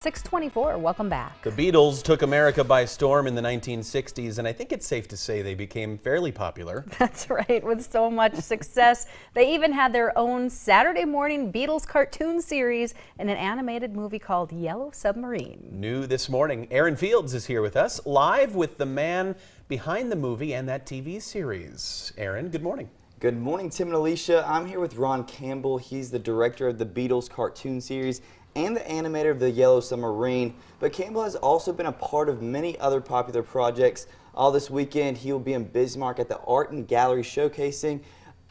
6:24, welcome back. The Beatles took America by storm in the 1960s, and I think it's safe to say they became fairly popular. That's right, with so much success. They even had their own Saturday morning Beatles cartoon series and an animated movie called Yellow Submarine. New this morning, Aaron Fields is here with us, live with the man behind the movie and that TV series. Aaron, good morning. Good morning, Tim and Alicia. I'm here with Ron Campbell. He's the director of the Beatles cartoon series and the animator of the Yellow Submarine. But Campbell has also been a part of many other popular projects. All this weekend, he will be in Bismarck at the Art and Gallery showcasing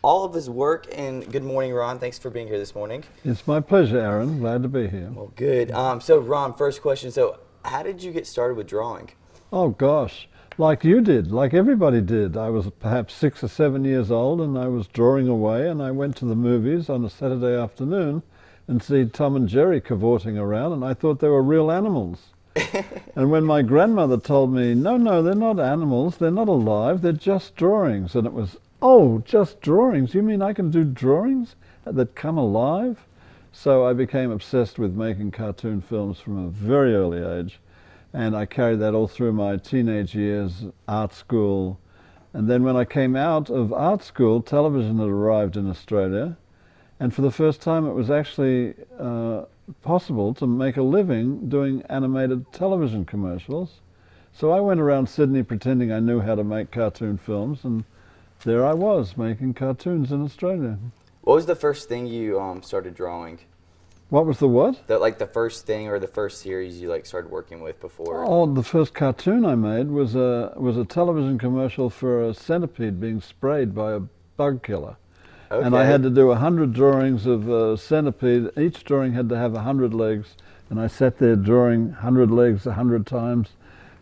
all of his work. And good morning, Ron. Thanks for being here this morning. It's my pleasure, Aaron. Glad to be here. Well, good. So, Ron, first question. So, how did you get started with drawing? Oh, gosh. Like you did, like everybody did. I was perhaps 6 or 7 years old, and I was drawing away, and I went to the movies on a Saturday afternoon and see Tom and Jerry cavorting around, and I thought they were real animals. And when my grandmother told me, no, they're not animals, they're not alive, they're just drawings. And it was, oh, just drawings? You mean I can do drawings that come alive? So I became obsessed with making cartoon films from a very early age. And I carried that all through my teenage years, art school. And then when I came out of art school, television had arrived in Australia. And for the first time, it was actually possible to make a living doing animated television commercials. So I went around Sydney pretending I knew how to make cartoon films, and there I was making cartoons in Australia. What was the first thing you started drawing? What was the what? Like the first thing or the first series you started working with before? Oh, the first cartoon I made was a television commercial for a centipede being sprayed by a bug killer. Okay. And I had to do 100 drawings of a centipede. Each drawing had to have 100 legs, and I sat there drawing 100 legs 100 times,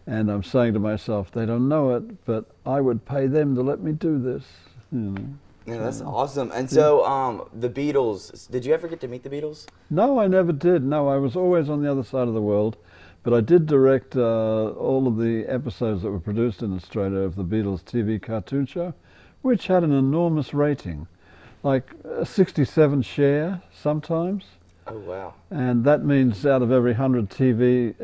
and I'm saying to myself, they don't know it, but I would pay them to let me do this. You know. Yeah, that's awesome. And so, the Beatles, did you ever get to meet the Beatles? No, I never did. No, I was always on the other side of the world. But I did direct all of the episodes that were produced in Australia of the Beatles TV cartoon show, which had an enormous rating, like a 67 share sometimes. Oh, wow. And that means out of every 100 TVs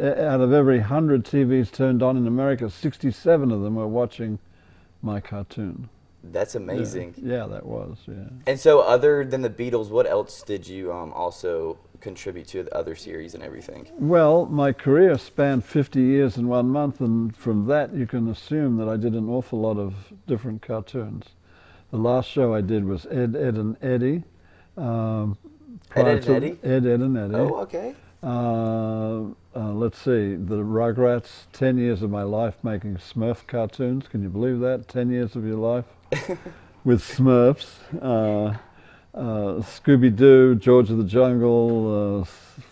turned on in America, 67 of them were watching my cartoon. That's amazing. Yeah, that was, yeah. And so other than the Beatles, what else did you also contribute to the other series and everything? Well, my career spanned 50 years in 1 month, and from that you can assume that I did an awful lot of different cartoons. The last show I did was Ed, Ed and Eddie. Ed, Ed and Eddie? Ed, Ed and Eddie. Oh, okay. Let's see, the Rugrats, 10 years of my life making Smurf cartoons. Can you believe that? 10 years of your life with Smurfs. Scooby-Doo, George of the Jungle,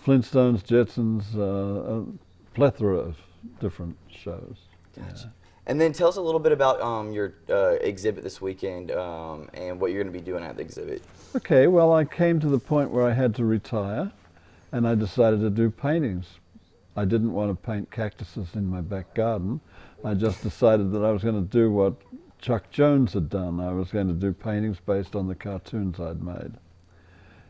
Flintstones, Jetsons, a plethora of different shows. Gotcha. Yeah. And then tell us a little bit about your exhibit this weekend and what you're going to be doing at the exhibit. Okay, well, I came to the point where I had to retire, and I decided to do paintings. I didn't want to paint cactuses in my back garden. I just decided that I was going to do what Chuck Jones had done. I was going to do paintings based on the cartoons I'd made.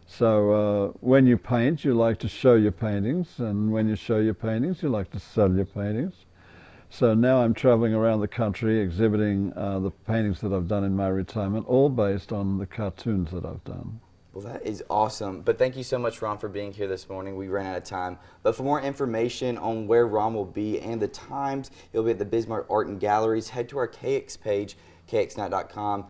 So when you paint, you like to show your paintings, and when you show your paintings, you like to sell your paintings. So now I'm traveling around the country exhibiting the paintings that I've done in my retirement, all based on the cartoons that I've done. Well, that is awesome. But thank you so much, Ron, for being here this morning. We ran out of time. But for more information on where Ron will be and the times he'll be at the Bismarck Art and Galleries, head to our KX page, kxnight.com.